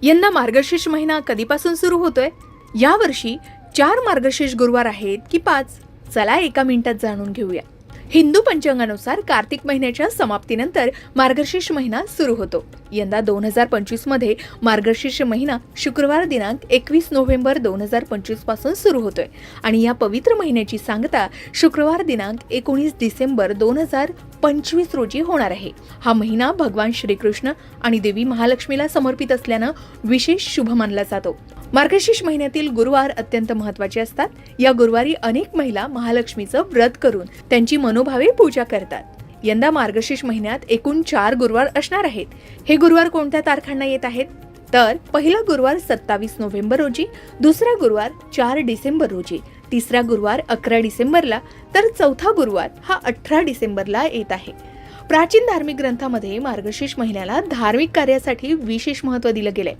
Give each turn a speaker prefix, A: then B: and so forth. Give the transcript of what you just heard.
A: यंदा मार्गशीर्ष महिना कधीपासून सुरू होतोय? यावर्षी 4 मार्गशीर्ष गुरुवार आहेत की 5? चला एका मिनिटात जाणून घेऊया. हिंदू पंचांगानुसार कार्तिक महिन्याच्या समाप्तीनंतर मार्गशीर्ष महिना सुरू होतो. यंदा 2025 मध्ये मार्गशीर्ष महिना शुक्रवार दिनांक 21 नोव्हेंबर 2025 पासून सुरू होतोय आणि या पवित्र महिन्याची सांगता शुक्रवार दिनांक 19 डिसेंबर 2025 रोजी होणार आहे. हा महिना भगवान श्रीकृष्ण आणि देवी महालक्ष्मीला समर्पित असल्यानं विशेष शुभ मानला जातो. मार्गशीर्ष महिन्यातील गुरुवार अत्यंत महत्त्वाचे असतात. या गुरुवारी अनेक महिला महालक्ष्मीचं व्रत करून त्यांची मनोभावे पूजा करतात. यंदा मार्गशीर्ष महिन्यात एकूण 4 गुरुवार असणार आहेत. हे गुरुवार कोणत्या तारखांना येत आहेत? तर पहिला गुरुवार 27 नोव्हेंबर रोजी, दुसरा गुरुवार 4 डिसेंबर रोजी, तिसरा गुरुवार 11 डिसेंबरला, तर चौथा गुरुवार हा 18 डिसेंबरला येत आहे. प्राचीन धार्मिक ग्रंथामध्ये मार्गशीर्ष महिन्याला धार्मिक कार्यासाठी विशेष महत्त्व दिलं गेलंय.